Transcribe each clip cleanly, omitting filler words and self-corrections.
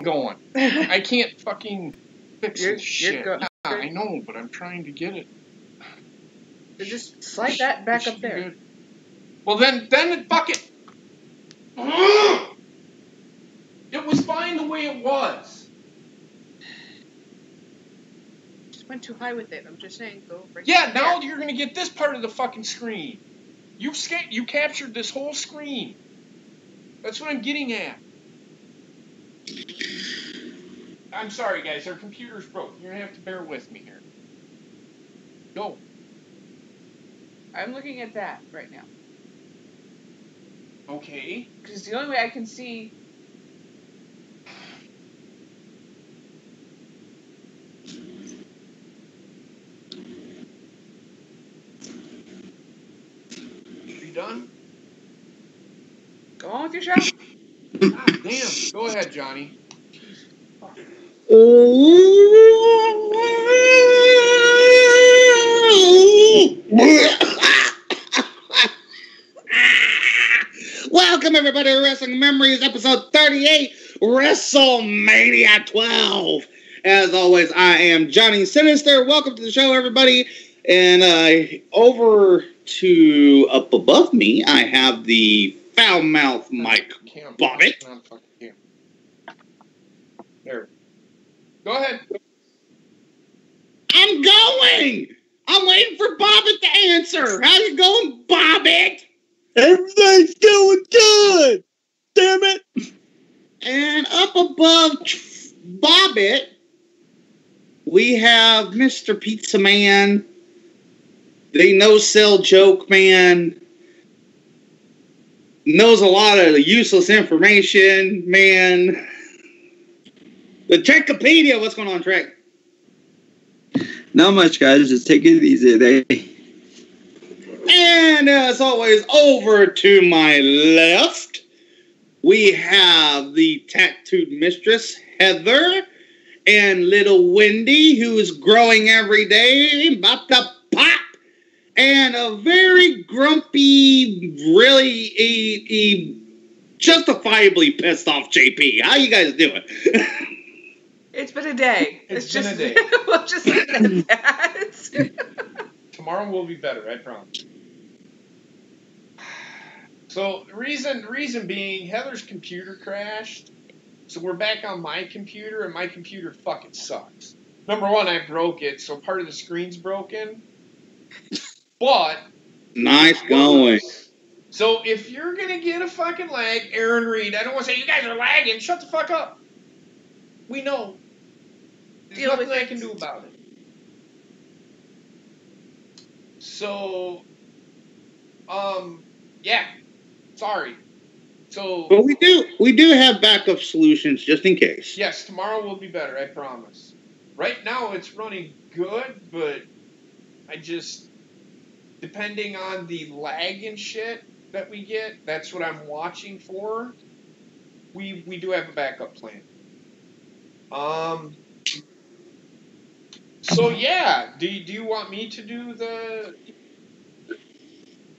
going. I can't fucking fix this shit. Yeah, I know, but I'm trying to get it. So just slide that back up there. Good. Well, then fuck it. It was fine the way it was. Just went too high with it. I'm just saying, go right. Yeah, now you're gonna get this part of the fucking screen. You captured this whole screen. That's what I'm getting at. I'm sorry, guys. Our computer's broke. You're gonna have to bear with me here. Go. I'm looking at that right now. Okay. Because the only way I can see. You done? Go on with your show. God damn. Go ahead, Johnny. Welcome everybody to Wrestling Memories, episode 38, WrestleMania 12. As always, I am Johnny Sinister. Welcome to the show, everybody. And over to up above me, I have the foul mouth Mike Bobbitt. There. Go ahead. I'm going. I'm waiting for Bobbitt to answer. How's it going, Bobbitt? Everything's going good. Damn it. And up above Bobbitt, we have Mr. Pizza Man, the no-sell joke man, knows a lot of useless information, man. The Trekkopedia. What's going on, Trek? Not much, guys. Just take it easy today. And as always, over to my left, we have the tattooed mistress, Heather, and little Wendy, who is growing every day, about to pop, and a very grumpy, really justifiably pissed off JP. How you guys doing? It's been a day. It's been a day. We'll just leave it at that. Tomorrow will be better, I promise. So, reason being, Heather's computer crashed. So we're back on my computer, and my computer fucking sucks. Number one, I broke it, so part of the screen's broken. But... Nice going. So if you're gonna get a fucking lag, Aaron Reed, I don't want to say you guys are lagging. Shut the fuck up. We know. There's nothing I can do about it. So, yeah. Sorry. So. But we do have backup solutions just in case. Yes, tomorrow will be better, I promise. Right now it's running good, but I just, depending on the lag and shit that we get, that's what I'm watching for. We do have a backup plan. So yeah, do you want me to do the?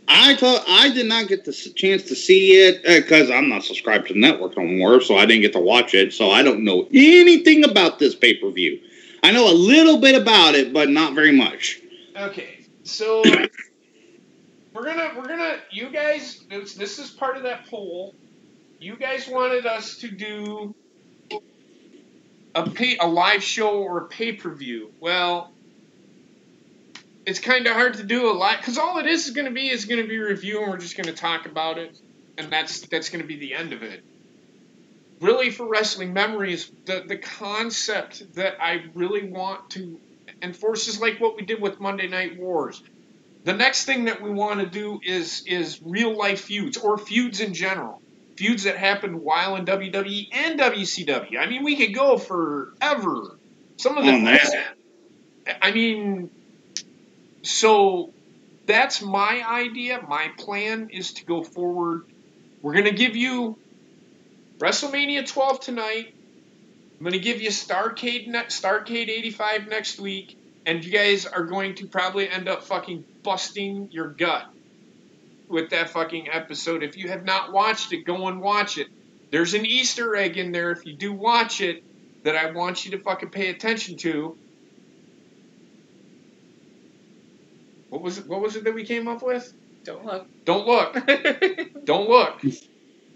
I did not get the chance to see it because I'm not subscribed to the network no more, so I didn't get to watch it. So I don't know anything about this pay-per-view. I know a little bit about it, but not very much. Okay, so we're gonna you guys. This is part of that poll. You guys wanted us to do a live show or a pay-per-view. Well, it's kind of hard to do a live, because all it is going to be a review, and we're just going to talk about it, and that's going to be the end of it. Really, for Wrestling Memories, the concept that I really want to enforce is like what we did with Monday Night Wars. The next thing that we want to do is real-life feuds, or feuds in general. Feuds that happened while in WWE and WCW. I mean, we could go forever. Some of them. I mean, so that's my idea. My plan is to go forward. We're going to give you WrestleMania 12 tonight. I'm going to give you Starrcade 85 next week. And you guys are going to probably end up fucking busting your gut with that fucking episode. If you have not watched it, go and watch it. there's an Easter egg in there if you do watch it that I want you to fucking pay attention to. What was it that we came up with? Don't look. Don't look. Don't look.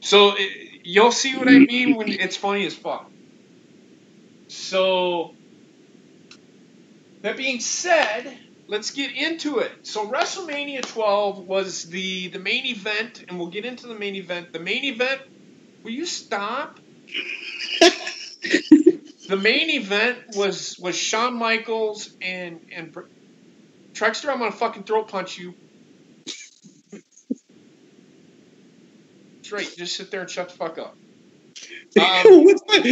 So you'll see what I mean when it's funny as fuck. So that being said, let's get into it. So WrestleMania 12 was the main event, and we'll get into the main event. The main event, will you stop? The main event was Shawn Michaels and Trexter, I'm gonna fucking throat punch you. That's right, just sit there and shut the fuck up. What's fucked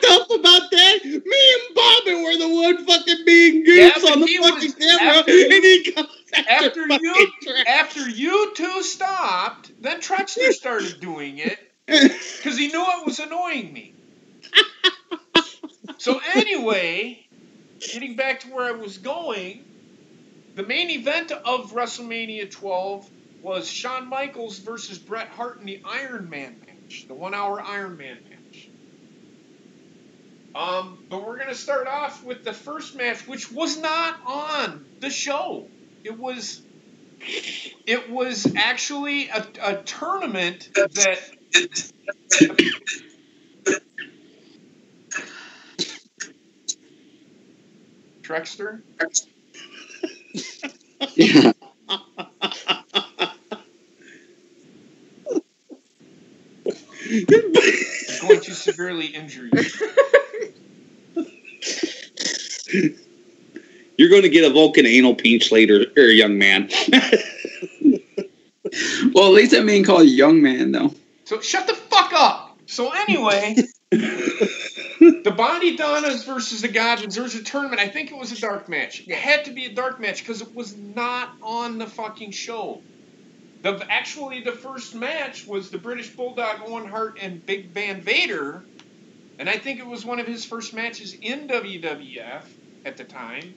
up about that? Me and Bobby were the one fucking being goofs on the fucking camera, and he comes after you two stopped, then Trexter started doing it because he knew it was annoying me. So anyway, getting back to where I was going, the main event of WrestleMania 12 was Shawn Michaels versus Bret Hart in the Iron Man match, the 1 hour Iron Man match. But we're going to start off with the first match, which was not on the show. It was actually a tournament that... Trexter? Yeah. It's going to severely injure you. You're going to get a Vulcan anal pinch later, young man. Well, at least I'm being called a young man, though. So shut the fuck up. So anyway, the Bodydonnas versus the Godwinns. There was a tournament. I think it was a dark match. It had to be a dark match because it was not on the fucking show. Actually, the first match was the British Bulldog, Owen, Hart, and Big Van Vader. And I think it was one of his first matches in WWF at the time.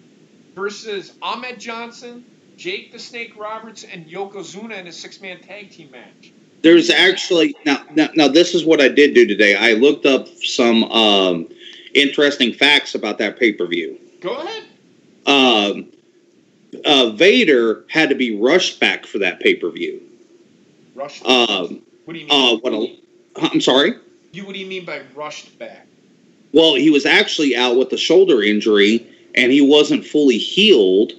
Versus Ahmed Johnson, Jake the Snake Roberts, and Yokozuna in a 6-man tag team match. There's actually... Now, this is what I did do today. I looked up some interesting facts about that pay-per-view. Go ahead. Vader had to be rushed back for that pay-per-view. Rushed back? What do you mean? I'm sorry? What do you mean by rushed back? Well, he was actually out with a shoulder injury, and he wasn't fully healed,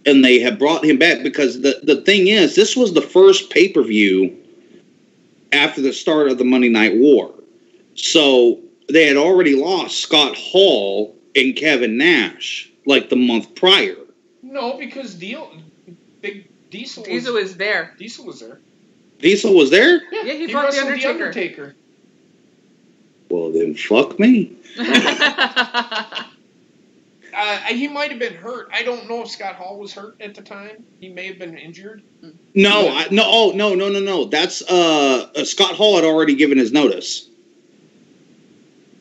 and they had brought him back because the thing is, this was the first pay-per-view after the start of the Monday Night War. So they had already lost Scott Hall and Kevin Nash like the month prior. No, because Diesel was there. Diesel was there. Diesel was there? Yeah, he fought the Undertaker. Well, then fuck me. He might have been hurt. I don't know if Scott Hall was hurt at the time. He may have been injured. No. That's Scott Hall had already given his notice.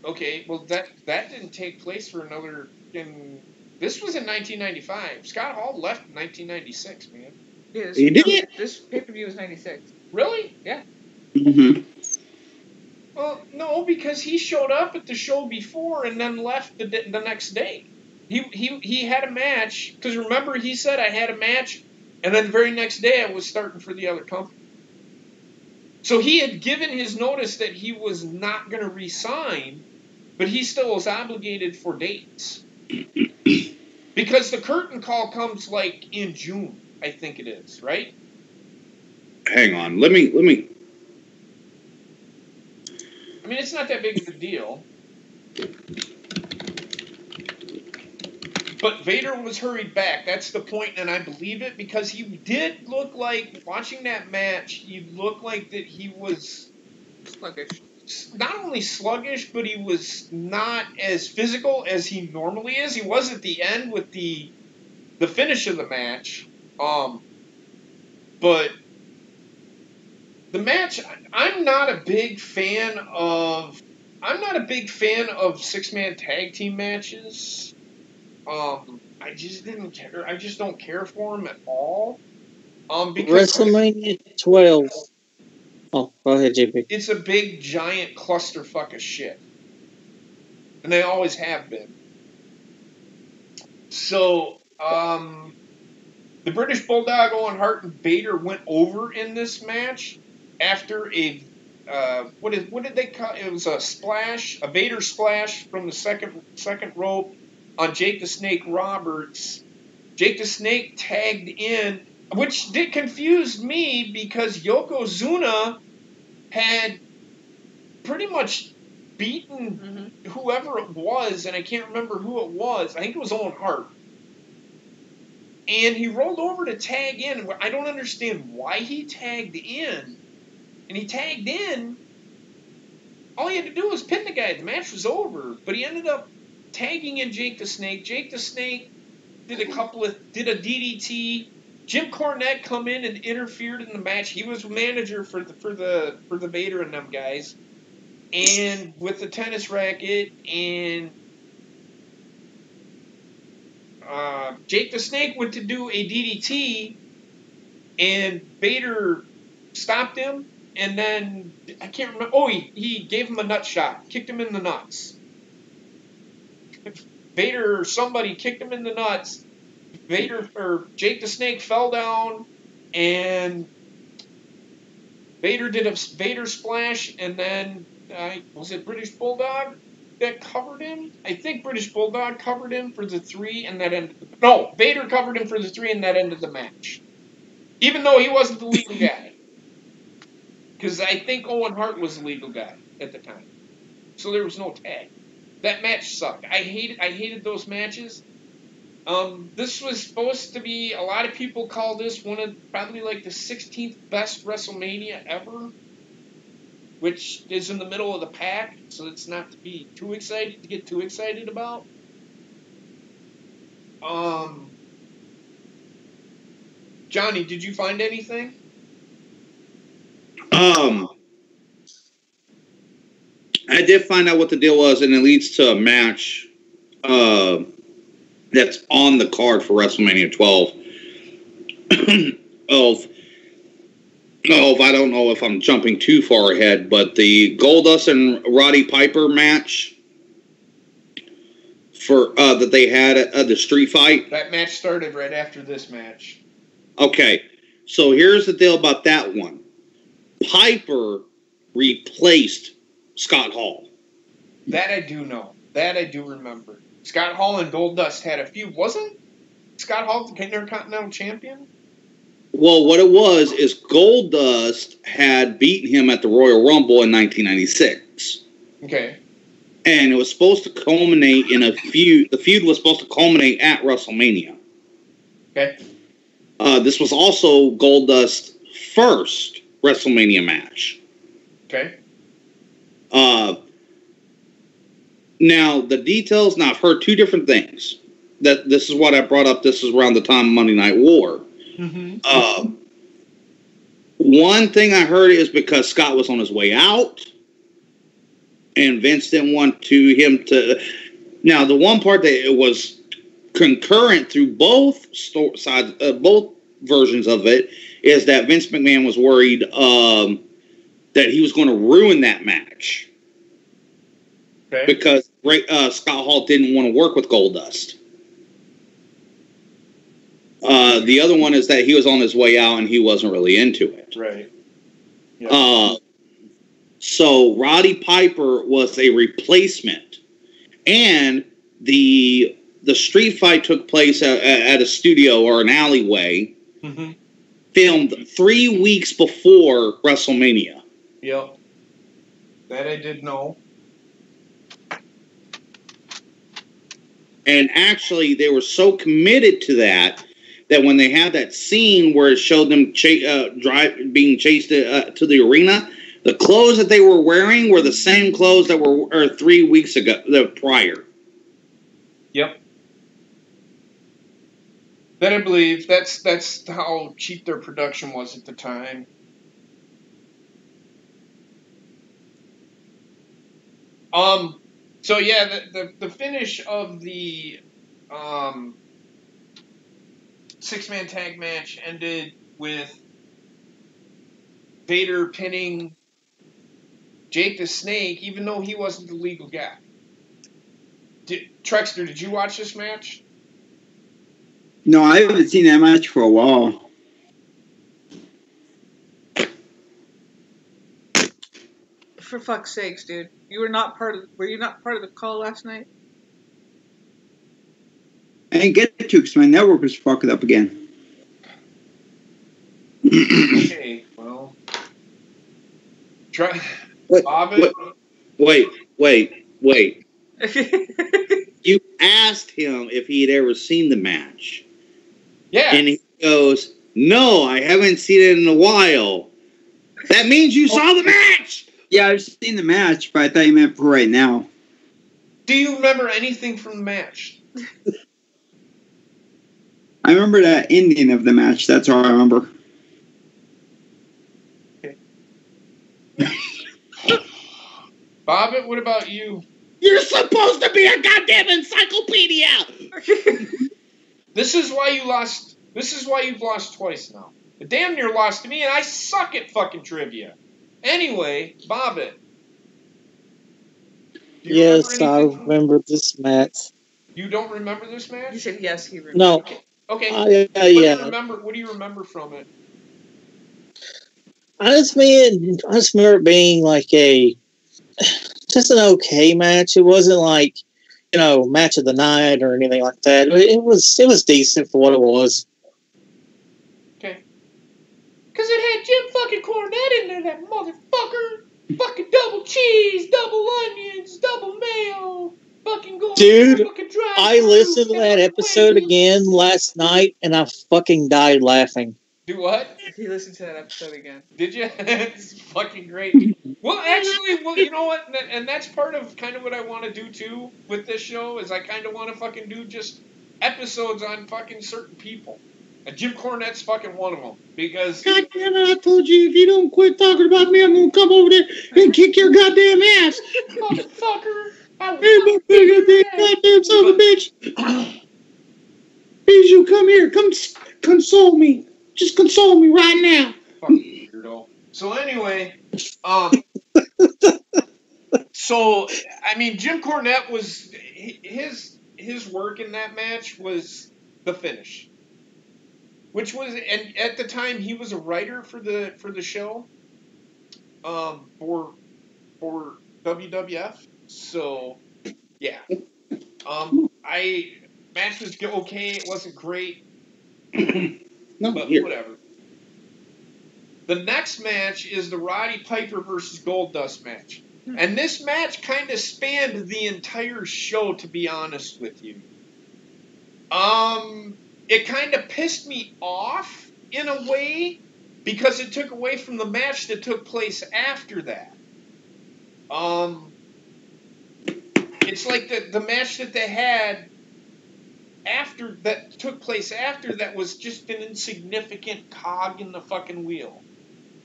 Okay, well that didn't take place for another. This was in 1995. Scott Hall left in 1996, man. Yeah, he did. This pay-per-view was 96. Really? Yeah. Mm-hmm. Well, no, because he showed up at the show before and then left the next day. He had a match, because remember he said I had a match, and then the very next day I was starting for the other company. So he had given his notice that he was not going to resign, but he still was obligated for dates. Because the curtain call comes like in June, I think it is, right? Hang on, let me. I mean, it's not that big of a deal. But Vader was hurried back. That's the point, and I believe it, because he did look like, watching that match, he looked like that he was sluggish. Not only sluggish, but he was not as physical as he normally is. He was at the end with the finish of the match. But the match, I'm not a big fan of 6-man tag team matches. I just didn't care. I just don't care for them at all. Because WrestleMania 12. Oh, go ahead, JP. It's a big, giant clusterfuck of shit. And they always have been. So, the British Bulldog, Owen Hart, and Vader went over in this match after a, what did they call it? It was a splash, a Vader splash from the second rope on Jake the Snake Roberts. Jake the Snake tagged in, which did confuse me because Yokozuna had pretty much beaten whoever it was, and I can't remember who it was. I think it was Owen Hart. And he rolled over to tag in. I don't understand why he tagged in. And he tagged in. All he had to do was pin the guy. The match was over. But he ended up tagging in Jake the Snake. Jake the Snake did a DDT. Jim Cornette come in and interfered in the match. He was manager for the Vader and them guys. And with the tennis racket, and Jake the Snake went to do a DDT, and Vader stopped him, and then I can't remember. Oh, he gave him a nut shot, kicked him in the nuts. Vader or somebody kicked him in the nuts. Jake the Snake fell down, and Vader did a Vader splash, and then was it British Bulldog that covered him? I think British Bulldog covered him for the 3, and that ended. No, Vader covered him for the 3, and that ended the match. Even though he wasn't the legal guy, because I think Owen Hart was the legal guy at the time, so there was no tag. That match sucked. I hated those matches. This was supposed to be, a lot of people call this one of probably like the 16th best WrestleMania ever, which is in the middle of the pack, so it's not to get too excited about. Johnny, did you find anything? I did find out what the deal was, and it leads to a match that's on the card for WrestleMania 12. I don't know if I'm jumping too far ahead, but the Goldust and Roddy Piper match for that they had at the street fight. That match started right after this match. Okay, so here's the deal about that one. Piper replaced Scott Hall. That I do know. That I do remember. Scott Hall and Goldust had a feud. Wasn't Scott Hall the Intercontinental Champion? Well, what it was is Goldust had beaten him at the Royal Rumble in 1996. Okay. And it was supposed to culminate in a feud. The feud was supposed to culminate at WrestleMania. Okay. This was also Goldust's first WrestleMania match. Okay. Now, the details, now I've heard two different things. That this is what I brought up. This is around the time of Monday Night War. Mm-hmm. One thing I heard is because Scott was on his way out, and Vince didn't want him to. Now, the one part that it was concurrent through both sides, both versions of it, is that Vince McMahon was worried that he was going to ruin that match. Okay. Because Scott Hall didn't want to work with Goldust. The other one is that he was on his way out and he wasn't really into it. Right. Yep. So Roddy Piper was a replacement, and the street fight took place at a studio or an alleyway, filmed 3 weeks before WrestleMania. Yep. That I did know. And actually, they were so committed to that when they had that scene where it showed them being chased to the arena, the clothes that they were wearing were the same clothes that were 3 weeks ago, prior. Yep. That I believe. That's how cheap their production was at the time. So yeah, the finish of the 6-man tag match ended with Vader pinning Jake the Snake, even though he wasn't the legal guy. Trexter, did you watch this match? No, I haven't seen that match for a while. For fuck's sakes, dude. Were you not part of the call last night? I didn't get to because my network was fucking up again. Okay, well. Wait. You asked him if he had ever seen the match. Yeah. And he goes, no, I haven't seen it in a while. That means you saw the match! Yeah, I've seen the match, but I thought you meant for right now. Do you remember anything from the match? I remember that ending of the match. That's all I remember. Okay. Bobbit, what about you? You're supposed to be a goddamn encyclopedia! This is why you lost. This is why you've lost twice now. You damn near lost to me, and I suck at fucking trivia. Anyway, Bobbit. Yes, I remember this match. You don't remember this match? You said yes, he remembered. No. Okay. Yeah. What do you remember from it? I just remember it being like just an okay match. It wasn't like, match of the night or anything like that. It was decent for what it was. Okay. Because it had Jim fucking Cornette in there, that motherfucker. Fucking double cheese, double onions, double mayo. Fucking going. Dude, fucking dry I fruit, listened to that episode Wendy's. again last night, and I fucking died laughing. Do what? He listened to that episode again. Did you? It's fucking great. Well, actually, you know what? And that's part of kind of what I want to do, too, with this show, is I kind of want to fucking do just episodes on fucking certain people. And Jim Cornette's fucking one of them. Because... God damn it, I told you, if you don't quit talking about me, I'm going to come over there and kick your goddamn ass. Motherfucker. Hey, goddamn son of a bitch. Bijou, come here. Come console me. Just console me right now. Fucking weirdo. So anyway, so, I mean, Jim Cornette was... His work in that match was the finish. Which was, and at the time he was a writer for the show, for WWF. So, yeah. Match was okay. It wasn't great, but whatever. The next match is the Roddy Piper versus Goldust match, and this match kind of spanned the entire show. To be honest with you, it kind of pissed me off in a way because it took away from the match that took place after that. It's like the match that they had that took place after that was just an insignificant cog in the fucking wheel.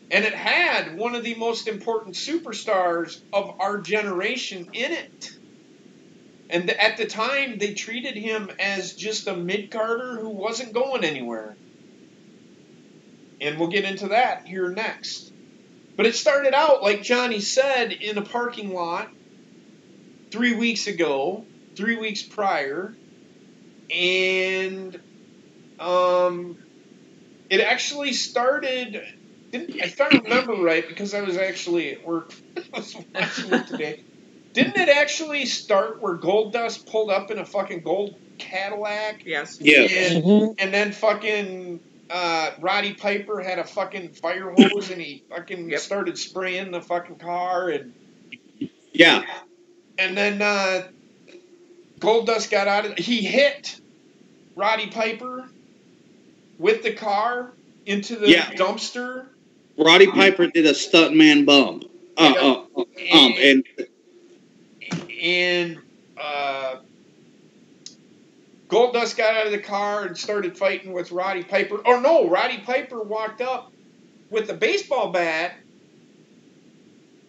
And it had one of the most important superstars of our generation in it. And at the time, they treated him as just a mid-carder who wasn't going anywhere. And we'll get into that here next. But it started out, like Johnny said, in a parking lot 3 weeks ago, 3 weeks prior. And it actually started... if I remember right, because I was actually at work, I was watching it today. Didn't it actually start where Goldust pulled up in a fucking gold Cadillac? Yes. Yes. And then fucking Roddy Piper had a fucking fire hose and he fucking started spraying the fucking car and yeah. And then Goldust got out of he hit Roddy Piper with the car into the dumpster. Roddy Piper did a stuntman bump. And Goldust got out of the car and started fighting with Roddy Piper. Oh no, Roddy Piper walked up with a baseball bat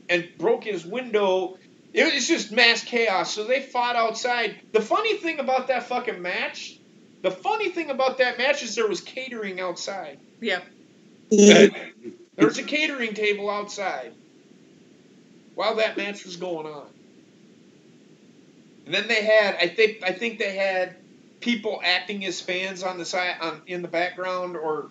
and broke his window. It was just mass chaos. So they fought outside. The funny thing about that fucking match, is there was catering outside. Yeah. There was a catering table outside while that match was going on. And then they had, I think they had people acting as fans on the side, in the background, or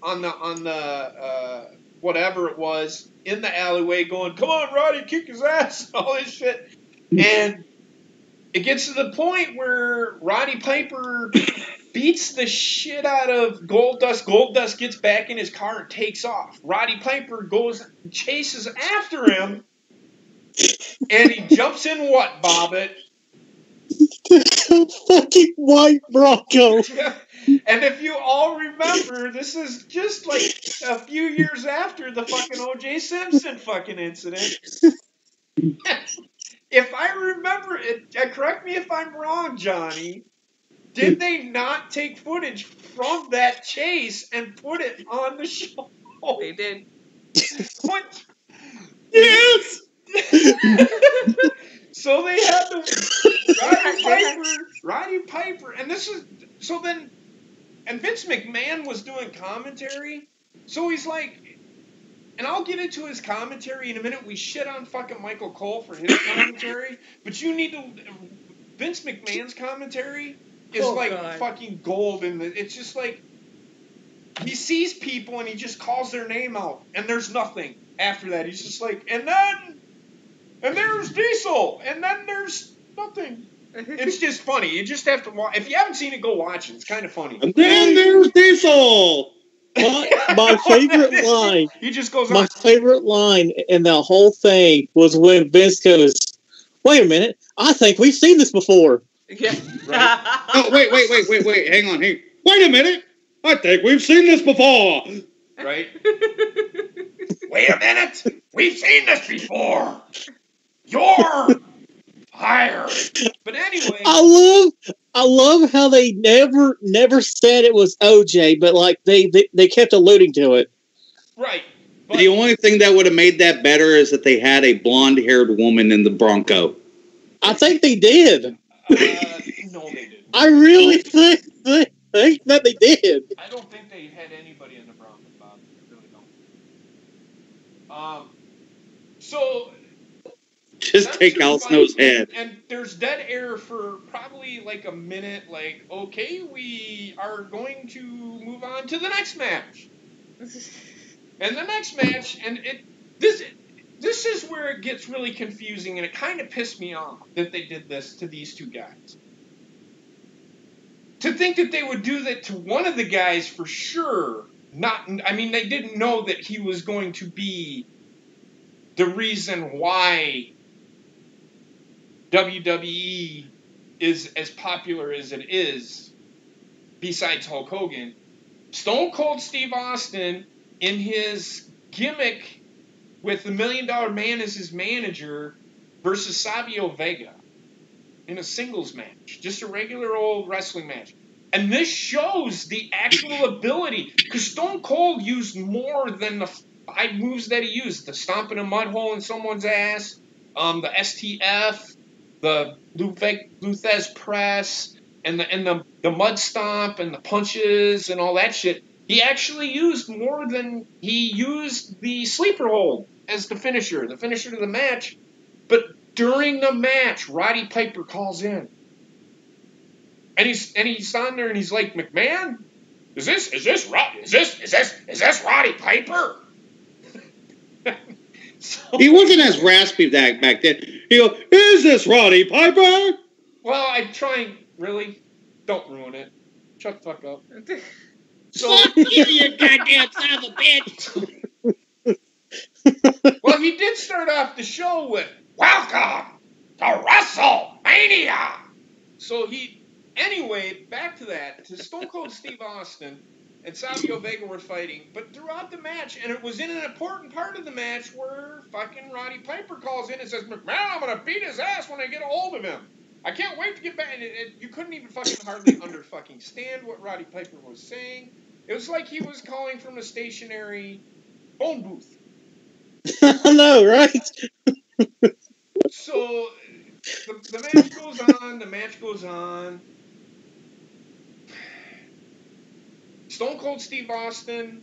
on the whatever it was, in the alleyway, going, "Come on, Roddy, kick his ass," all this shit. And it gets to the point where Roddy Piper beats the shit out of Goldust. Goldust gets back in his car and takes off. Roddy Piper goes and chases after him, and he jumps in what, Bobbit? Fucking white Bronco. And if you all remember, this is just like a few years after the fucking O.J. Simpson fucking incident. If I remember it, correct me if I'm wrong, Johnny, did they not take footage from that chase and put it on the show? They did. What? Yes! So they had Roddy Piper, and this is, so then, and Vince McMahon was doing commentary, so he's like, and I'll get into his commentary in a minute. We shit on fucking Michael Cole for his commentary, but you need to, Vince McMahon's commentary is fucking gold, and it's just like, he sees people and he just calls their name out, and there's nothing after that. He's just like, and there's Diesel, and then there's nothing. It's just funny. You just have to watch. If you haven't seen it, go watch it. It's kind of funny. And then there's Diesel. My favorite line. He just goes My on. favorite line in the whole thing was when Vince goes, "Wait a minute, I think we've seen this before." Yeah. Right? Oh, wait. Hang on. Wait a minute. I think we've seen this before. Right? Wait a minute. We've seen this before. You're fired. But anyway. I love how they never said it was OJ, but like they kept alluding to it. Right. But The only thing that would have made that better is that they had a blonde-haired woman in the Bronco. I think they did. no, they didn't. I really think that they did. I don't think they had anybody in the Bronco, Bob. I really don't. So Just take Al Snow's head. And there's dead air for probably like a minute, like, okay, we are going to move on to the next match. And the next match, and this is where it gets really confusing, and it kind of pissed me off that they did this to these two guys. To think that they would do that to one of the guys for sure, they didn't know that he was going to be the reason why WWE is as popular as it is, besides Hulk Hogan. Stone Cold Steve Austin, in his gimmick with the $1 Million Man as his manager, versus Savio Vega in a singles match. Just a regular old wrestling match. And this shows the actual ability, because Stone Cold used more than the 5 moves that he used. The stomping a mud hole in someone's ass, the STF, the Luthez press, and the mud stomp, and the punches, and all that shit. He actually used more than he used the sleeper hold as the finisher to the match. But during the match, Roddy Piper calls in. And he's on there and he's like, "McMahon, is this Roddy Piper?" So, He wasn't as raspy back then. He go, "Is this Roddy Piper?" well, I try and really don't ruin it. Shut the fuck up. So, You goddamn son of a bitch. well, he did start off the show with, "Welcome to WrestleMania." So anyway, back to that, to Stone Cold Steve Austin and Savio Vega were fighting, but throughout the match, and it was in an important part of the match where fucking Roddy Piper calls in and says, "McMahon, I'm gonna beat his ass when I get a hold of him. I can't wait to get back." And you couldn't even fucking hardly stand what Roddy Piper was saying. It was like he was calling from a stationary phone booth. I know, right? So the match goes on. Stone Cold Steve Austin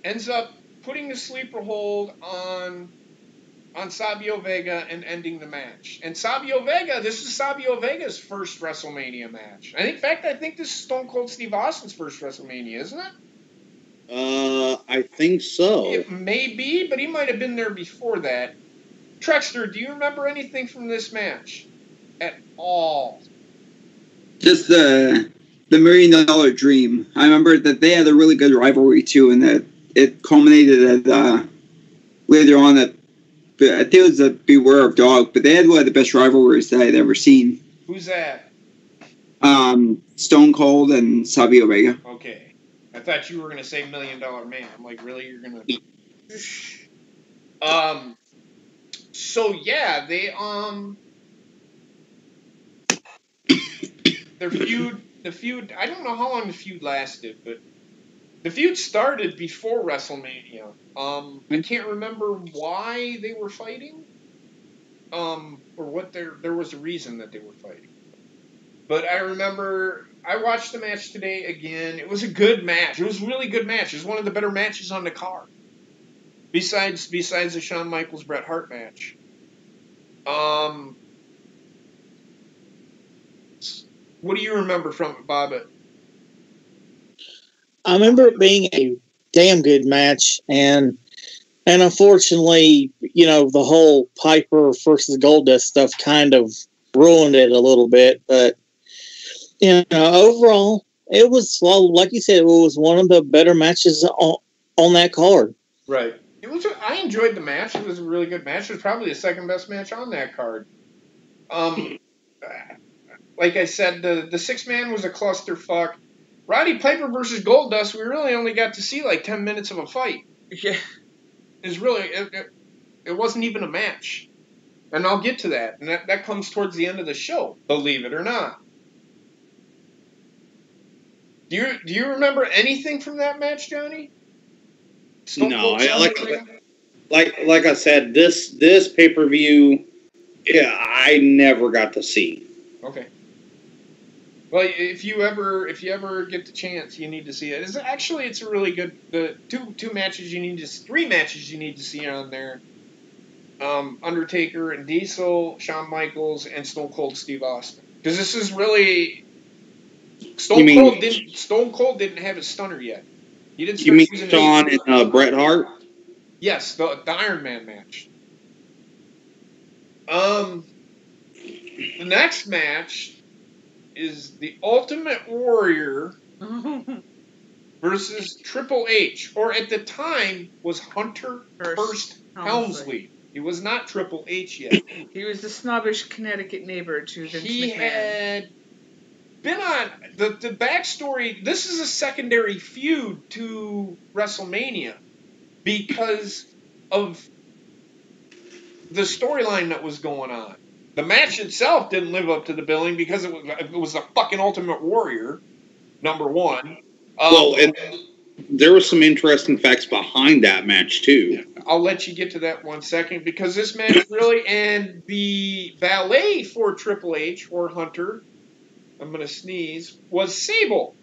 ends up putting a sleeper hold on Savio Vega and ending the match. And Savio Vega, this is Savio Vega's first WrestleMania match. In fact, I think this is Stone Cold Steve Austin's first WrestleMania, isn't it? I think so. It may be, but he might have been there before that. Trexter, do you remember anything from this match at all? Just the $1 million dream. I remember that they had a really good rivalry too, and that it culminated at later on at, I think it was a Beware of Dog, but they had one of the best rivalries that I'd ever seen. Who's that? Stone Cold and Savio Vega. Okay. I thought you were going to say $1 Million Man. I'm like, really? You're going to... So, yeah, they, their feud, I don't know how long the feud lasted, but the feud started before WrestleMania. I can't remember why they were fighting, or what there was a reason that they were fighting. But I remember, I watched the match today again. It was a good match. It was a really good match. It was one of the better matches on the card. Besides the Shawn Michaels Bret Hart match. What do you remember from it, Bobbit? I remember it being a damn good match, and unfortunately, you know, the whole Piper versus Goldust stuff kind of ruined it a little bit. But you know, overall, it was, well, like you said, it was one of the better matches on that card. Right. I enjoyed the match. It was a really good match. It was probably the second best match on that card. Like I said, the six-man was a clusterfuck. Roddy Piper versus Goldust, we really only got to see like 10 minutes of a fight. Yeah. It wasn't even a match. And I'll get to that. And that comes towards the end of the show, believe it or not. Do you remember anything from that match, Johnny? No, like I said, this pay-per-view, yeah, I never got to see. Okay. Well, if you ever get the chance, you need to see it. It's a really good. The three matches you need to see on there. Undertaker and Diesel, Shawn Michaels, and Stone Cold Steve Austin. Because this is really Stone Cold didn't have his stunner yet. He didn't. You mean Shawn and Bret Hart? Yes, the Iron Man match. The next match is the Ultimate Warrior versus Triple H, or at the time was Hunter Hearst Helmsley. He was not Triple H yet. He was the snobbish Connecticut neighbor to Vince McMahon. He had been on the backstory. This is a secondary feud to WrestleMania because of the storyline that was going on. The match itself didn't live up to the billing because it was the fucking Ultimate Warrior, number one. And there were some interesting facts behind that match, too. I'll let you get to that 1 second, because this match really, and the valet for Triple H, or Hunter, I'm going to sneeze, was Sable.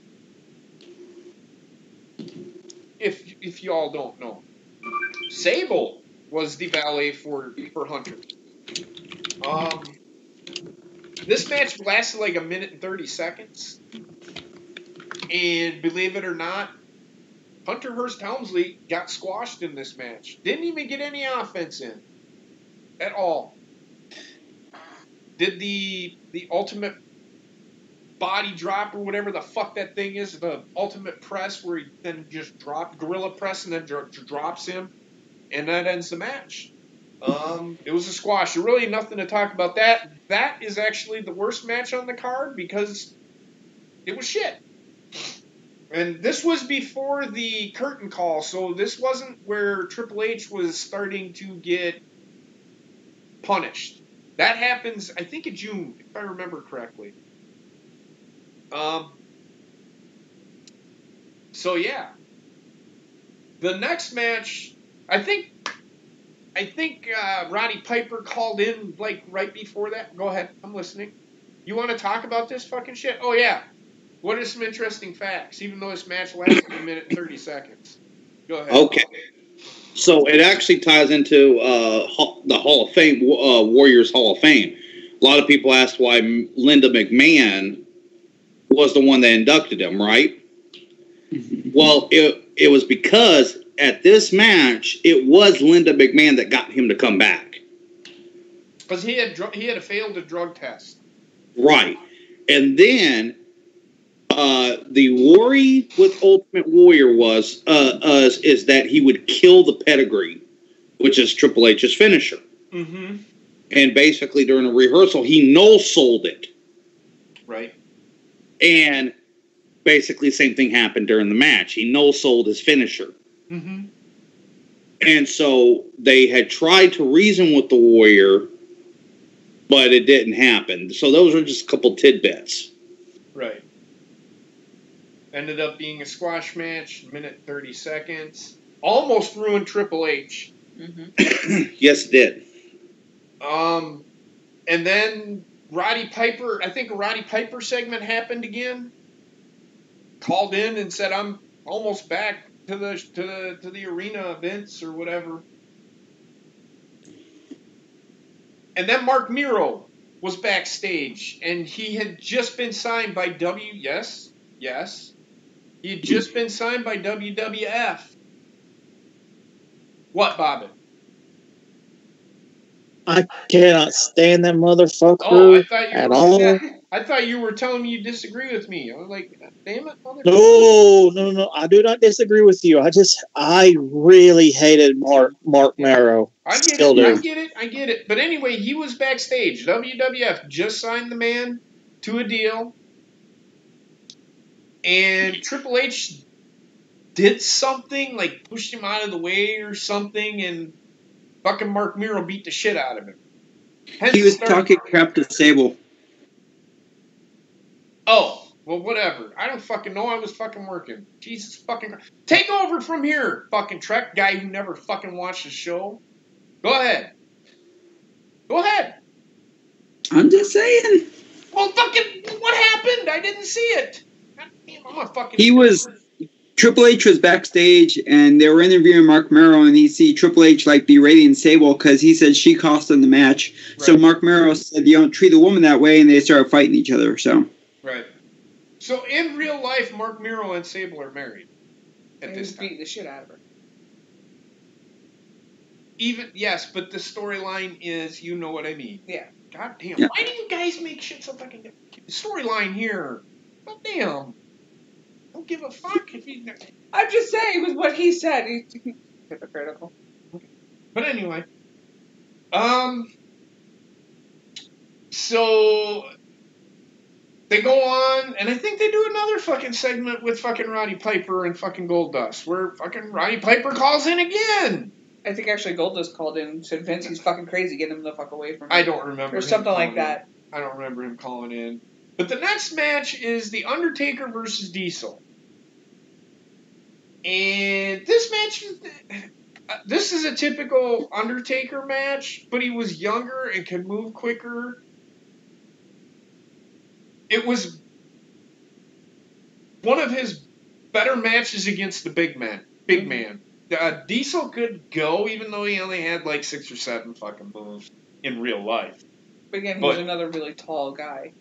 If you all don't know. Sable was the valet for Hunter. This match lasted like 1 minute and 30 seconds. And believe it or not, Hunter Hearst Helmsley got squashed in this match. Didn't even get any offense in. At all. Did the ultimate body drop, or whatever the fuck that thing is, the ultimate press, where he then just gorilla press and then drops him. And that ends the match. It was a squash. There's really nothing to talk about that. That is actually the worst match on the card because it was shit. And this was before the curtain call, so this wasn't where Triple H was starting to get punished. That happens, I think, in June, if I remember correctly. So yeah. The next match, I think Roddy Piper called in, like, right before that. Go ahead, I'm listening. You want to talk about this fucking shit? Oh, yeah. What are some interesting facts, even though this match lasted 1 minute and 30 seconds? Go ahead. Okay. So it actually ties into the Hall of Fame, Warriors Hall of Fame. A lot of people asked why Linda McMahon was the one that inducted him, right? Well, it was because at this match, it was Linda McMahon that got him to come back. Because he had failed a drug test. Right. And then the worry with Ultimate Warrior is that he would kill the pedigree, which is Triple H's finisher. Mm-hmm. And basically during a rehearsal, he no-sold it. Right. And basically same thing happened during the match. He no-sold his finisher. Mm-hmm. And so they had tried to reason with the Warrior, but it didn't happen. So those are just a couple tidbits. Right. Ended up being a squash match, minute 30 seconds. Almost ruined Triple H. Mm-hmm. Yes, it did. And then Roddy Piper, I think a Roddy Piper segment happened again. Called in and said, "I'm almost back to the arena, Vince," or whatever. And then Mark Miro was backstage, and he had just been signed by Yes. He had just been signed by WWF. What, Bobbin? I cannot stand that motherfucker at all. I thought you were telling me you disagree with me. I was like, damn it, motherfucker. No. I do not disagree with you. I really hated Mark Mero. I get it. But anyway, he was backstage. WWF just signed the man to a deal. And Triple H did something, like pushed him out of the way or something, and fucking Mark Miro beat the shit out of him. He was talking crap to Sable. Oh, well, whatever. I don't fucking know. I was fucking working. Jesus fucking Christ. Take over from here, fucking Trek guy who never fucking watched the show. Go ahead. I'm just saying. Well, fucking, what happened? I didn't see it. God damn, I'm a fucking... Triple H was backstage, and they were interviewing Mark Mero, and he see Triple H like berating Sable because he said she cost him the match. Right. So Mark Mero said, "You don't treat a woman that way," and they started fighting each other. So right. So in real life, Mark Mero and Sable are married. And he's beating the shit out of her. Yes, but the storyline is, you know what I mean. Yeah. God damn. Yeah. Why do you guys make shit so fucking... Storyline here. God damn. Don't give a fuck if you... I'm just saying, it was what he said. He's hypocritical. But anyway. So... They go on, and I think they do another fucking segment with fucking Roddy Piper and fucking Goldust, where fucking Roddy Piper calls in again. I think actually Goldust called in and said, "Vince, he's fucking crazy. Get him the fuck away from me." I don't remember. Or something like that. I don't remember him calling in. But the next match is The Undertaker versus Diesel. And this match, this is a typical Undertaker match, but he was younger and could move quicker. It was one of his better matches against the big man. Diesel could go, even though he only had like 6 or 7 fucking moves in real life. But again, he was another really tall guy.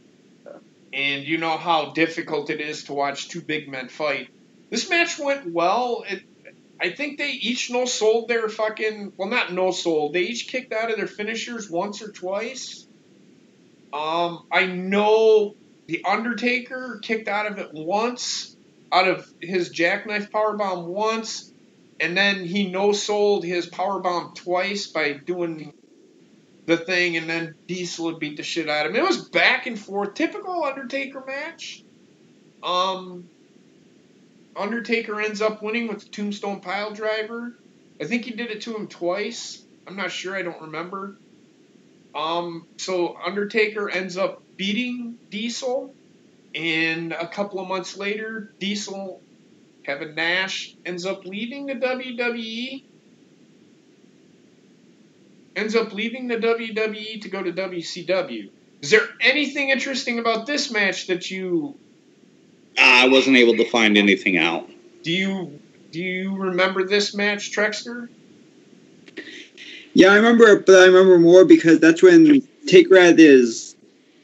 So. And you know how difficult it is to watch 2 big men fight. This match went well. I think they each no-sold their fucking... Well, not no-sold. They each kicked out of their finishers once or twice. I know The Undertaker kicked out of it once, out of his jackknife powerbomb once, and then he no-sold his powerbomb twice by doing the thing, and then Diesel would beat the shit out of him. It was back and forth. Typical Undertaker match. Undertaker ends up winning with the Tombstone Piledriver. I think he did it to him twice. I'm not sure. I don't remember. So Undertaker ends up beating Diesel, and a couple of months later, Kevin Nash, ends up leaving the WWE. To go to WCW. Is there anything interesting about this match that you... I wasn't able to find anything out. Do you remember this match, Trexter? Yeah, I remember, but I remember more because that's when Taker had his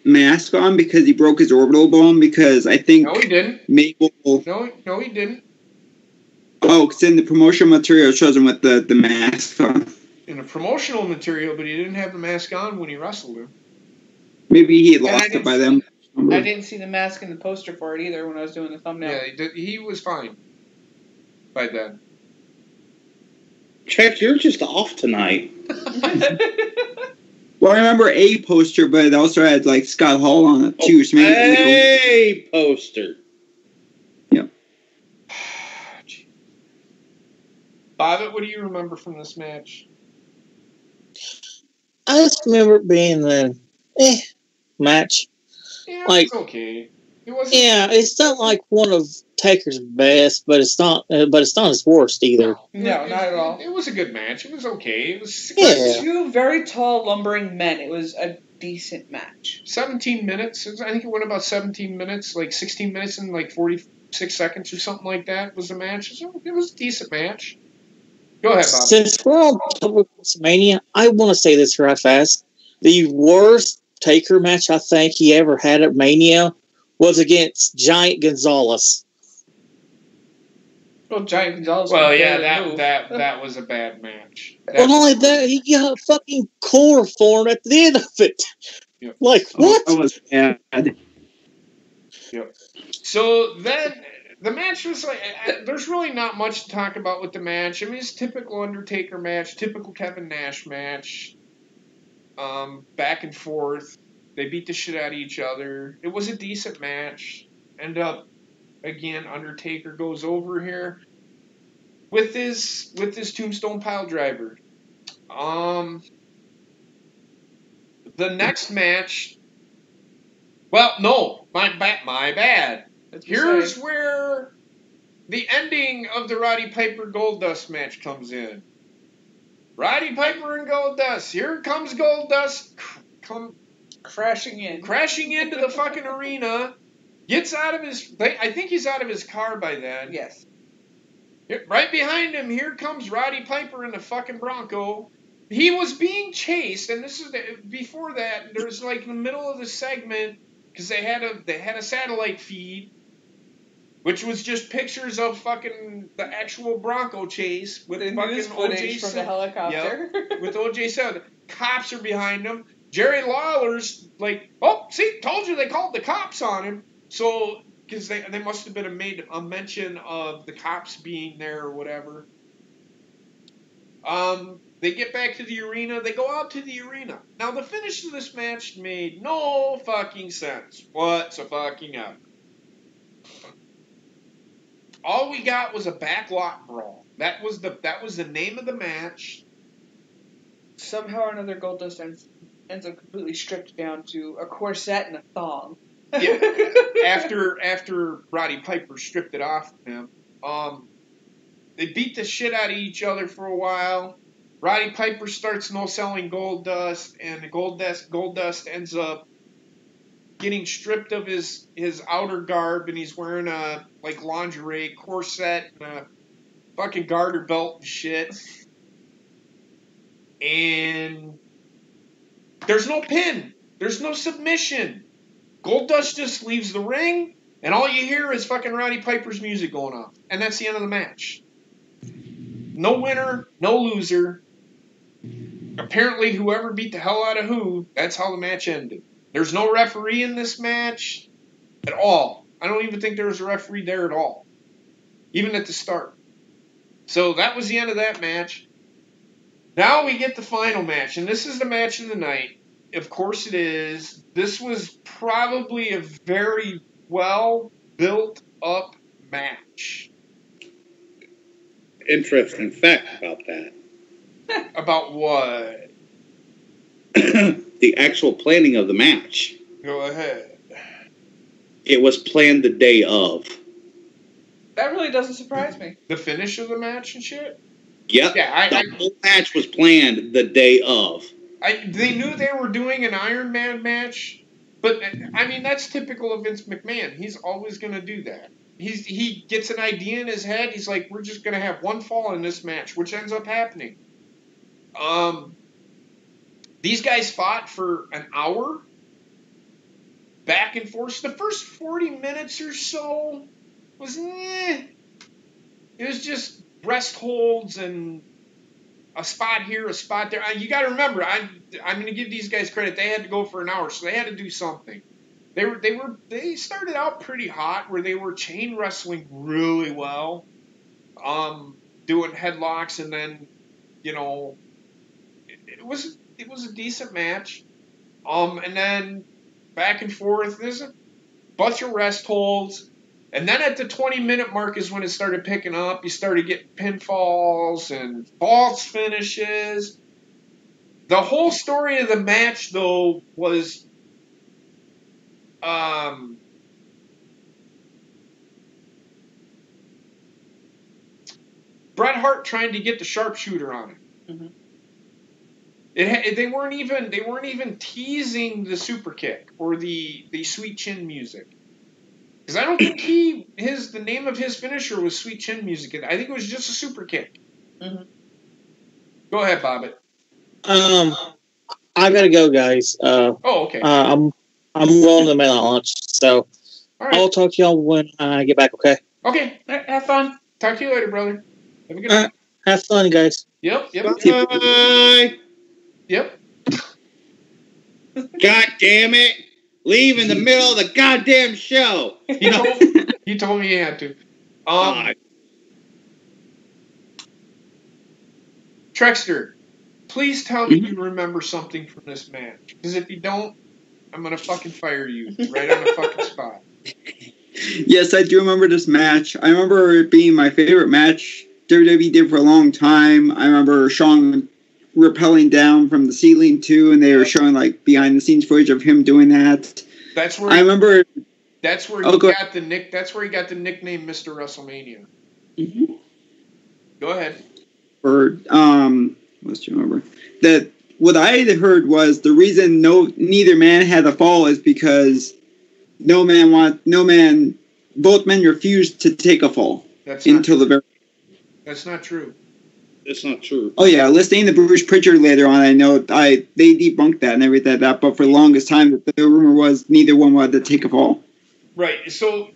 mask on because he broke his orbital bone. Because I think No, he didn't. Mabel. No, he didn't. Oh, because in the promotional material it shows him with the mask on. In the promotional material, but he didn't have the mask on when he wrestled him. Maybe he had lost it by then. I didn't see the mask in the poster for it either when I was doing the thumbnail. Yeah, he was fine by then. Check, you're just off tonight. Well, I remember a poster, but it also had like Scott Hall on it too. So maybe poster. Yep. Bobbitt, what do you remember from this match? I just remember it being the match. Yeah, Like, it's okay. It wasn't. Yeah, it's not like one of Taker's best, but it's not his worst either. No, not at all. It was a good match. It was okay. It was two very tall, lumbering men. It was a decent match. 17 minutes. I think it went about 17 minutes, like 16 minutes and like 46 seconds or something like that was the match. So it was a decent match. Go ahead, Bob. Since we're on Wrestlemania, I want to say this right fast. The worst Taker match I think he ever had at Mania was against Giant Gonzalez. Well, Giant Gonzalez. Well, yeah, that was a bad match. Well, not only that, he got a fucking chloroform at the end of it. Yep. Like, what? That was bad. Yep. So then the match was like, there's really not much to talk about with the match. I mean, it's a typical Undertaker match, typical Kevin Nash match. Back and forth. They beat the shit out of each other. It was a decent match. End up, again, Undertaker goes over here with his Tombstone Pile Driver. The next match. Well, no, my bad. Here's where the ending of the Roddy Piper Goldust match comes in. Roddy Piper and Goldust. Here comes Goldust. Crashing into the fucking arena. Gets out of his. I think he's out of his car by then. Yes. Right behind him, here comes Roddy Piper in the fucking Bronco. He was being chased, and this is before that. There's like in the middle of the segment because they had a satellite feed, which was just pictures of fucking the actual Bronco chase with fucking footage from the helicopter. Yep, with O.J. Simpson. Cops are behind him. Jerry Lawler's like, oh, see, told you they called the cops on him. So, because they must have been made a mention of the cops being there or whatever. They get back to the arena. They go out to the arena. Now, the finish of this match made no fucking sense whatsoever. All we got was a backlot brawl. That was the name of the match. Somehow or another, Goldust ends up completely stripped down to a corset and a thong. Yeah. After Roddy Piper stripped it off of him, they beat the shit out of each other for a while. Roddy Piper starts no-selling Goldust, and Goldust ends up getting stripped of his outer garb, and he's wearing a like lingerie corset and a fucking garter belt and shit. And there's no pin. There's no submission. Goldust just leaves the ring, and all you hear is fucking Roddy Piper's music going off. And that's the end of the match. No winner, no loser. Apparently, whoever beat the hell out of who, that's how the match ended. There's no referee in this match at all. I don't even think there was a referee there at all. Even at the start. So that was the end of that match. Now we get the final match, and this is the match of the night. Of course it is. This was probably a very well built up match. Interesting fact about that. About what? The actual planning of the match. Go ahead. It was planned the day of. That really doesn't surprise me. The finish of the match and shit? Yep. Yeah, the whole match was planned the day of. They knew they were doing an Iron Man match, but I mean that's typical of Vince McMahon. He's always going to do that. He gets an idea in his head. He's like, we're just going to have one fall in this match, which ends up happening. These guys fought for an hour, back and forth. The first 40 minutes or so was It was just breast holds and a spot here, a spot there. You got to remember, I'm going to give these guys credit. They had to go for an hour, so they had to do something. They started out pretty hot, where they were chain wrestling really well, doing headlocks, and then, you know, it was a decent match. And then back and forth. There's a bunch of rest holds. And then at the 20-minute mark is when it started picking up. You started getting pinfalls and false finishes. The whole story of the match, though, was Bret Hart trying to get the sharpshooter on it. Mm-hmm. They weren't even teasing the super kick or the sweet chin music. Because I don't think the name of his finisher was Sweet Chin Music. I think it was just a super kick. Mm-hmm. Go ahead, Bobbit. I gotta go, guys. Okay. I'm rolling the mail at lunch, so All right. I'll talk to y'all when I get back. Okay. Okay. Have fun. Talk to you later, brother. Have a good night. Have fun, guys. Yep. Bye. Yep. God damn it. Leave in the middle of the goddamn show. He told me he had to. Trexter, please tell me you remember something from this match. Because if you don't, I'm going to fucking fire you right on the fucking spot. Yes, I do remember this match. I remember it being my favorite match WWE did for a long time. I remember Shawn rappelling down from the ceiling too, and they were showing like behind the scenes footage of him doing that. That's where I remember. That's where he got the nickname Mr. WrestleMania. Mm-hmm. Go ahead. Or let's remember that what I had heard was the reason neither man had a fall is because both men refused to take a fall until the very. That's not true. It's not true. Oh yeah, listening to Bruce Pritchard later on, I know they debunked that and everything like that. But for the longest time, the rumor was neither one wanted to take a fall. Right. So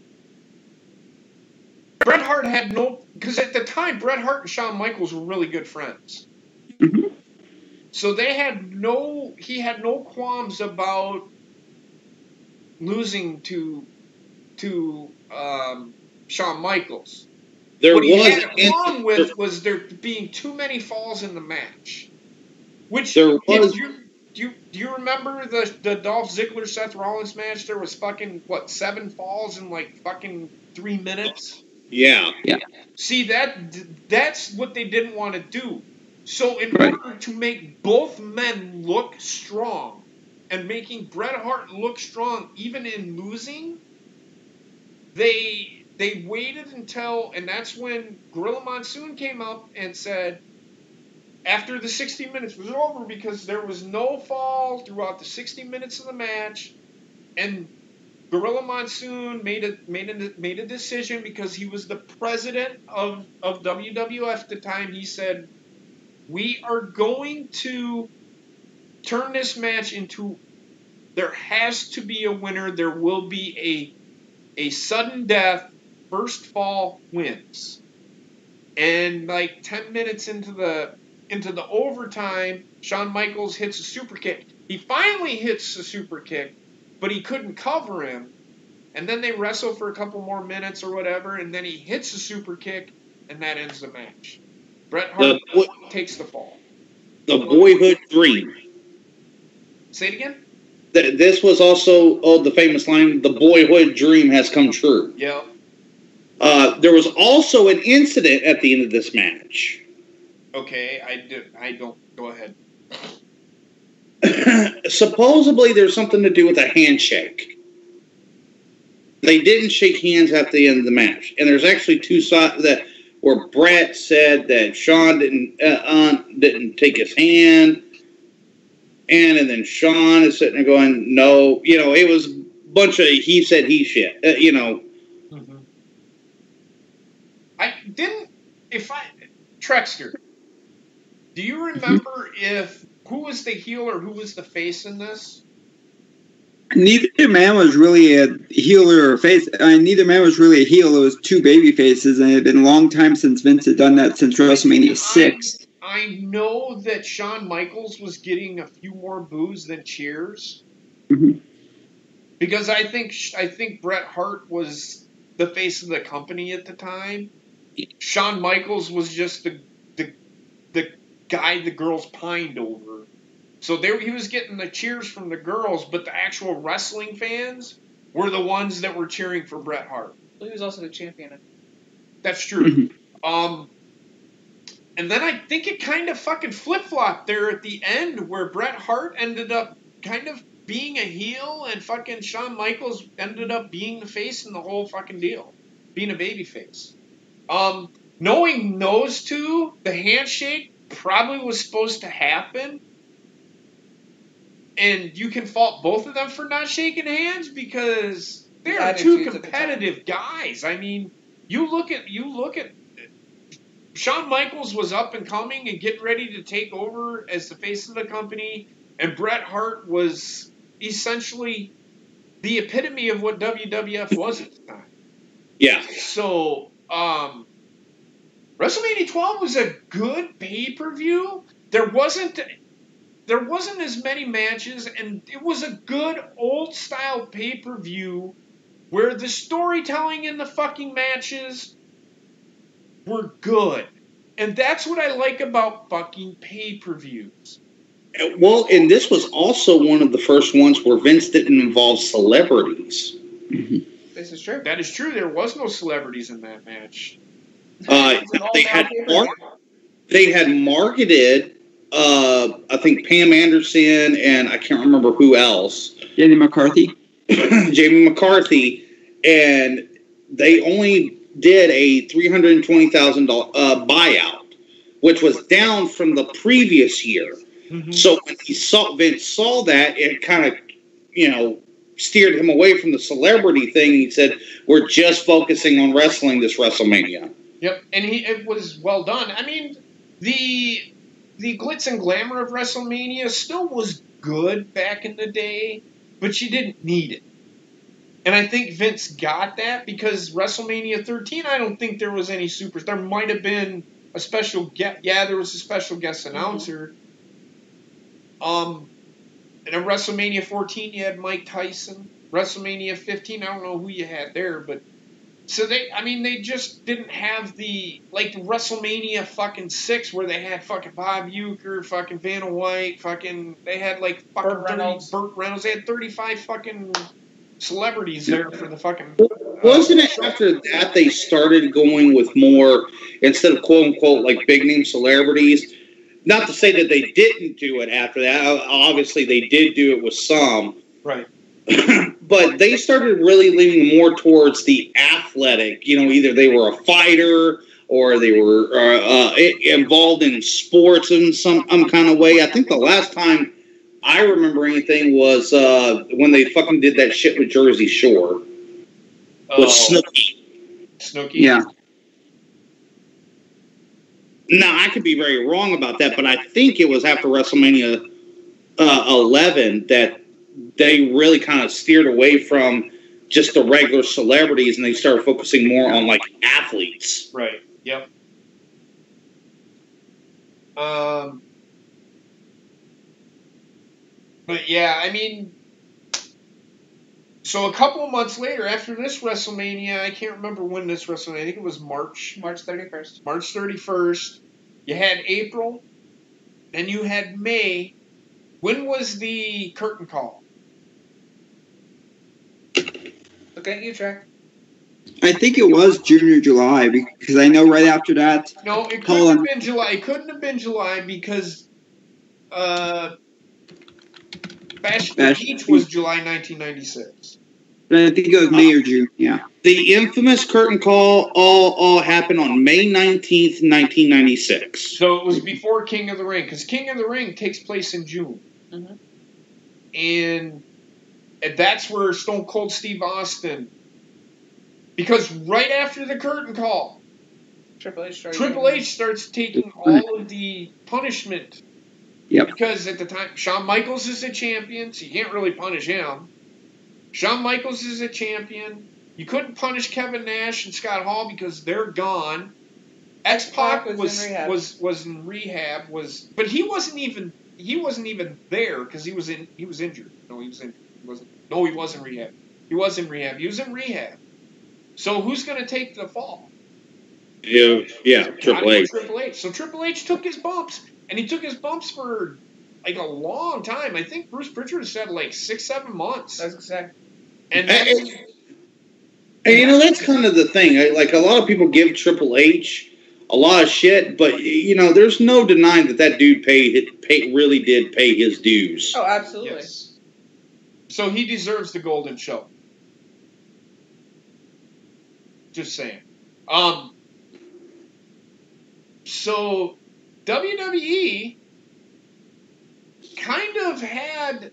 Bret Hart had because at the time Bret Hart and Shawn Michaels were really good friends. Mm-hmm. So he had no qualms about losing to Shawn Michaels. What he had a problem with was there being too many falls in the match. Which do you remember the Dolph Ziggler Seth Rollins match? There was fucking 7 falls in like fucking 3 minutes. Yeah. See that's what they didn't want to do. So in order to make both men look strong and making Bret Hart look strong even in losing, they waited until, and that's when Gorilla Monsoon came up and said, after the 60 minutes was over, because there was no fall throughout the 60 minutes of the match, and Gorilla Monsoon made a decision because he was the president of WWF at the time. He said, we are going to turn this match into, there has to be a winner. There will be a sudden death. First fall wins. And like 10 minutes into the overtime, Shawn Michaels hits a super kick. He finally hits a super kick, but he couldn't cover him. And then they wrestle for a couple more minutes or whatever, and then he hits a super kick, and that ends the match. Bret Hart takes the fall. The boyhood dream. Say it again? This was also the famous line, the boyhood dream has come true. Yeah. There was also an incident at the end of this match. Okay, I don't. Go ahead. Supposedly, there's something to do with a handshake. They didn't shake hands at the end of the match, and there's actually two sides that where Bret said that Shawn didn't take his hand, and then Shawn is sitting there going, "No, it was a bunch of he said he shit, Mm-hmm. Trexter, Do you remember who was the heel or who was the face in this? Neither man was really a heel or a face. Neither man was really a heel. It was two baby faces, and it had been a long time since Vince had done that, since WrestleMania 6. I know that Shawn Michaels was getting a few more boos than cheers. Mm-hmm. Because I think Bret Hart was the face of the company at the time. Shawn Michaels was just the guy the girls pined over. So he was getting the cheers from the girls, but the actual wrestling fans were the ones that were cheering for Bret Hart. Well, he was also the champion. That's true. Mm-hmm. And then I think it kind of fucking flip-flopped there at the end, where Bret Hart ended up kind of being a heel, and fucking Shawn Michaels ended up being the face in the whole fucking deal, being a baby face. Knowing those two, the handshake probably was supposed to happen. And you can fault both of them for not shaking hands because they are two competitive guys. I mean, you look at Shawn Michaels was up and coming and getting ready to take over as the face of the company, and Bret Hart was essentially the epitome of what WWF was at the time. Yeah. So, WrestleMania 12 was a good pay-per-view. There wasn't as many matches, and it was a good old-style pay-per-view where the storytelling in the fucking matches were good. And that's what I like about fucking pay-per-views. Well, and this was also one of the first ones where Vince didn't involve celebrities. Mm-hmm. This is true. That is true. There was no celebrities in that match. They had marketed, I think, Pam Anderson and I can't remember who else. Jamie McCarthy, and they only did a $320,000 buyout, which was down from the previous year. Mm-hmm. So when Vince saw that, it kind of, steered him away from the celebrity thing. He said, "We're just focusing on wrestling this WrestleMania." Yep, and it was well done. I mean, the glitz and glamour of WrestleMania still was good back in the day, but you didn't need it. And I think Vince got that because WrestleMania 13, I don't think there was any supers. There might have been a special guest. Yeah, there was a special guest announcer. And in WrestleMania 14, you had Mike Tyson. WrestleMania 15, I don't know who you had there, but so they just didn't have the WrestleMania fucking 6 where they had fucking Bob Uecker, fucking Vanna White, they had fucking Burt Reynolds. They had 35 fucking celebrities there for the fucking. Wasn't it after that they started going with more, instead of quote unquote big name celebrities? Not to say that they didn't do it after that. Obviously, they did do it with some. Right. But they started really leaning more towards the athletic. Either they were a fighter or they were involved in sports in some kind of way. I think the last time I remember anything was when they fucking did that shit with Jersey Shore. With Snooki. Yeah. Now, I could be very wrong about that, but I think it was after WrestleMania 11 that they really kind of steered away from just the regular celebrities and they started focusing more on, athletes. Right. Yep. But, yeah, I mean, so a couple of months later, after this WrestleMania, I can't remember when this WrestleMania, I think it was March 31st. March 31st. You had April, then you had May. When was the curtain call? Okay, you track. I think it was June or July, because I know right after that. No, it couldn't have been July. It couldn't have been July because Bash at the Beach was July 1996. But I think it was May or June, yeah. The infamous curtain call all happened on May 19th, 1996. So it was before King of the Ring, because King of the Ring takes place in June. Mm-hmm. And that's where Stone Cold Steve Austin, because right after the curtain call, Triple H starts taking all of the punishment. Yep. Because at the time, Shawn Michaels is a champion, so you can't really punish him. Shawn Michaels is a champion. You couldn't punish Kevin Nash and Scott Hall because they're gone. X-Pac was in rehab, but he wasn't even there because he was injured. No, he wasn't rehab. He was in rehab. He was in rehab. So who's going to take the fall? Yeah, Triple H. So Triple H took his bumps, and he took his bumps for like a long time. I think Bruce Pritchard said like 6-7 months. That's exactly. And that's kind of the thing. Like, a lot of people give Triple H a lot of shit, but there's no denying that dude really did pay his dues. Oh, absolutely. Yes. So he deserves the Golden Show. Just saying. So WWE kind of had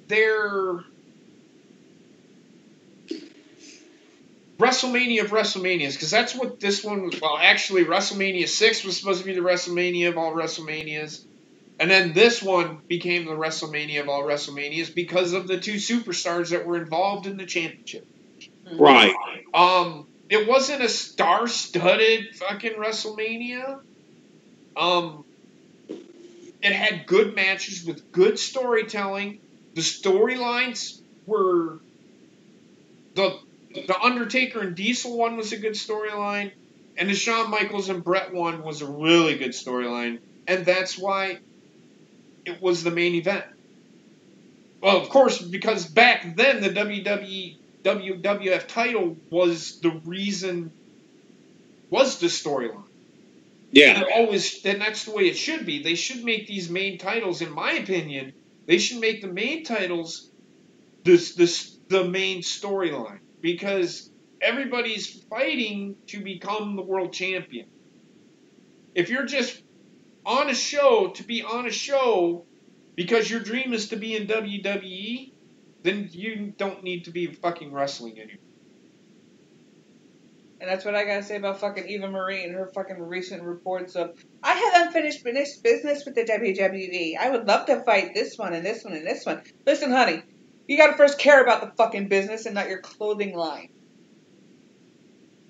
their WrestleMania of WrestleManias, because that's what this one was. Well, actually, WrestleMania 6 was supposed to be the WrestleMania of all WrestleManias. And then this one became the WrestleMania of all WrestleManias because of the two superstars that were involved in the championship. Right. It wasn't a star-studded fucking WrestleMania. It had good matches with good storytelling. The storylines were the Undertaker and Diesel one was a good storyline, and the Shawn Michaels and Bret one was a really good storyline, and that's why it was the main event. Well, of course, because back then the WWF title was the storyline. Yeah. And that's the way it should be. They should make these main titles, in my opinion, they should make the main titles the main storyline. Because everybody's fighting to become the world champion. If you're just on a show to be on a show because your dream is to be in WWE, then you don't need to be fucking wrestling anymore. And that's what I gotta say about fucking Eva Marie and her fucking recent reports of, I have unfinished business with the WWE. I would love to fight this one and this one and this one. Listen, honey, you gotta first care about the fucking business and not your clothing line.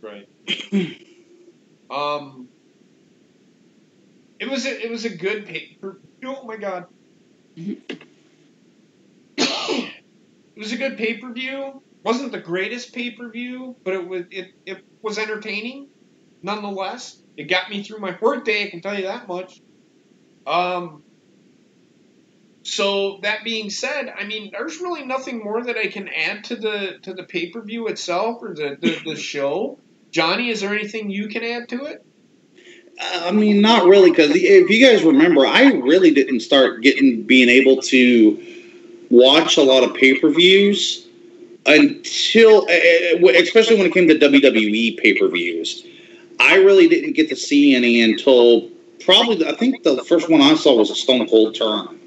Right. It was a good paper. Oh my god. It was a good pay-per-view. Wasn't the greatest pay-per-view, but it was entertaining nonetheless. It got me through my workday, I can tell you that much. So that being said, I mean, there's really nothing more that I can add to the pay-per-view itself or the show. Johnny, is there anything you can add to it? I mean, not really, because if you guys remember, I really didn't start being able to watch a lot of pay-per-views until, especially when it came to WWE pay-per-views. I really didn't get to see any until probably, I think the first one I saw was a Stone Cold turn.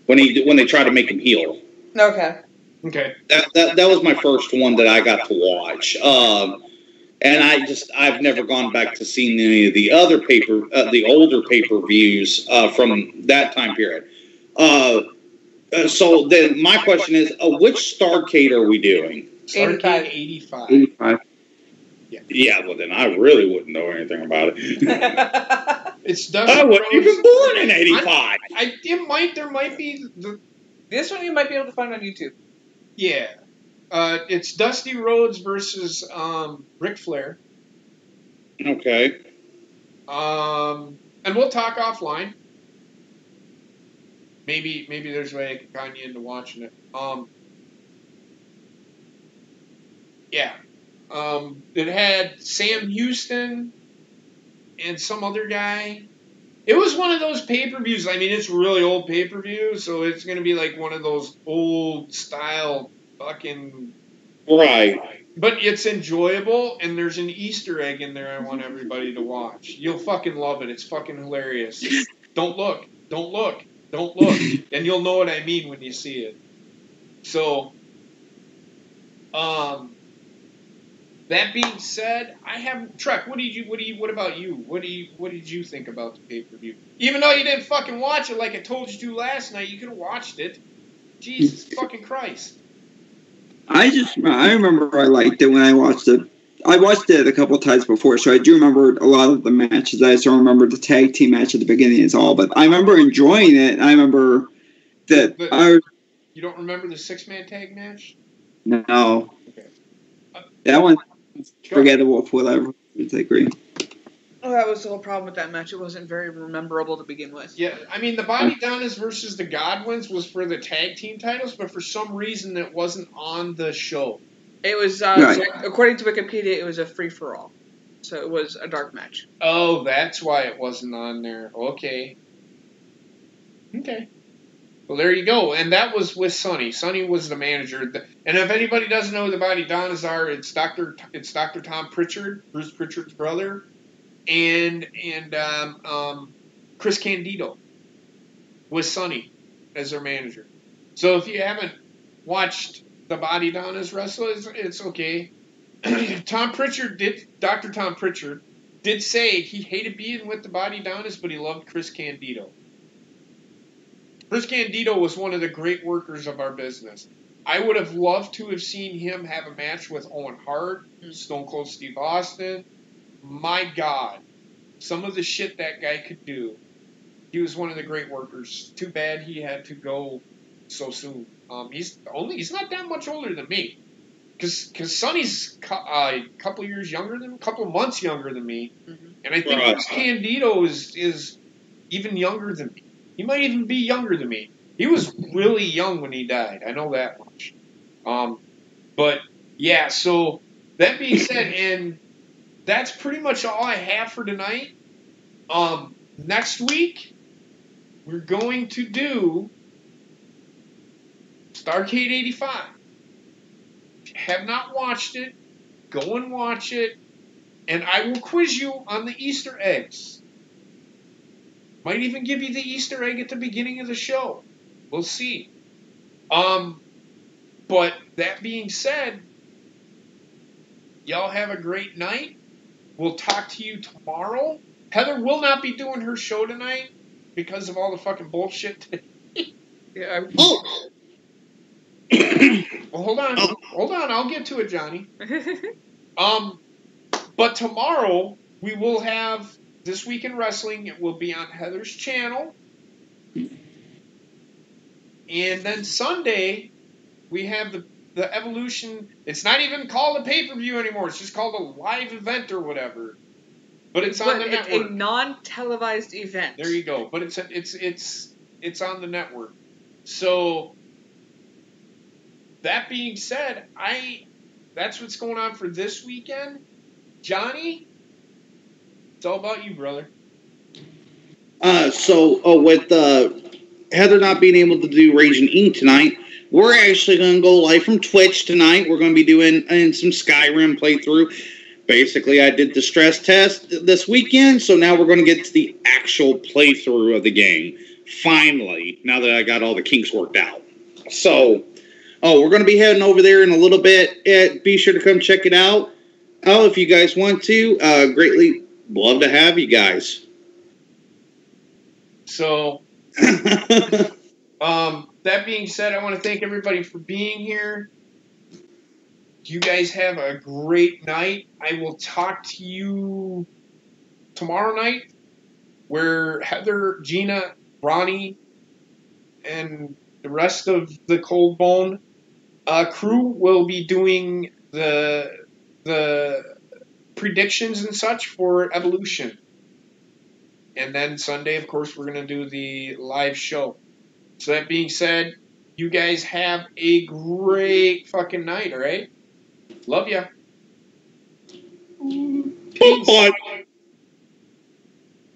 When they tried to make him heel. Okay. That was my first one that I got to watch. And I've never gone back to seeing any of the other the older pay-per-views from that time period. So then my question is, which Starrcade are we doing? Starrcade 85. 85. Yeah, well then I really wouldn't know anything about it. It's Dusty I wasn't even born in 85. There might be this one you might be able to find on YouTube. Yeah. It's Dusty Rhodes versus Ric Flair. Okay. And we'll talk offline. Maybe there's a way I can con you into watching it. Yeah. It had Sam Houston and some other guy. It was one of those pay-per-views. I mean, it's really old pay-per-view, so it's going to be like one of those old style fucking... Right. But it's enjoyable, and there's an Easter egg in there I want everybody to watch. You'll fucking love it. It's fucking hilarious. Don't look. And you'll know what I mean when you see it. So, That being said, I haven't. Trek, what about you? What did you think about the pay-per-view? Even though you didn't fucking watch it like I told you to last night, you could have watched it. Jesus fucking Christ. I remember I liked it when I watched it. I watched it a couple of times before, so I do remember a lot of the matches. I just don't remember the tag team match at the beginning at all, but I remember enjoying it. I remember that You don't remember the 6-man tag match? No. Okay. That one forgettable for whatever. I agree. Oh, that was the whole problem with that match. It wasn't very memorable to begin with. Yeah, I mean, the Bodydonnas versus the Godwinns was for the tag team titles, but for some reason it wasn't on the show. It was, according to Wikipedia, it was a free-for-all. So it was a dark match. Oh, that's why it wasn't on there. Okay. Well, there you go. And that was with Sonny. Sonny was the manager. And if anybody doesn't know who the Bodydonnas are, it's Dr. Tom Pritchard, Bruce Pritchard's brother, and Chris Candido with Sonny as their manager. So if you haven't watched the Bodydonnas wrestle, it's okay. Dr. Tom Pritchard did say he hated being with the Bodydonnas, but he loved Chris Candido. Chris Candido was one of the great workers of our business. I would have loved to have seen him have a match with Owen Hart, Stone Cold Steve Austin. My God, some of the shit that guy could do. He was one of the great workers. Too bad he had to go so soon. He's not that much older than me, because Sonny's a couple months younger than me, and I think Chris Candido is even younger than me. He might even be younger than me. He was really young when he died. I know that much. But yeah. So that being said, and that's pretty much all I have for tonight. Next week, we're going to do Starrcade 85. If you have not watched it, go and watch it. And I will quiz you on the Easter eggs. Might even give you the Easter egg at the beginning of the show. We'll see. But that being said, y'all have a great night. We'll talk to you tomorrow. Heather will not be doing her show tonight because of all the fucking bullshit today. Yeah. Well, hold on. I'll get to it, Johnny. But tomorrow we will have This Week in Wrestling. It will be on Heather's channel. And then Sunday we have the Evolution. It's not even called a pay-per-view anymore. It's just called a live event or whatever. But it's on the network. It's a non-televised event. There you go. But it's on the network. So that being said, that's what's going on for this weekend. Johnny, it's all about you, brother. With Heather not being able to do Raging Ink tonight, we're actually going to go live from Twitch tonight. We're going to be doing some Skyrim playthrough. Basically, I did the stress test this weekend, so now we're going to get to the actual playthrough of the game. Finally, now that I got all the kinks worked out. So, we're going to be heading over there in a little bit. Be sure to come check it out. If you guys want to, greatly love to have you guys. So, that being said, I want to thank everybody for being here. You guys have a great night. I will talk to you tomorrow night, where Heather, Gina, Ronnie, and the rest of the Cold Bone crew will be doing the predictions and such for Evolution. And then Sunday, of course, we're going to do the live show. So that being said, you guys have a great fucking night, all right? Love ya. Peace. Bye.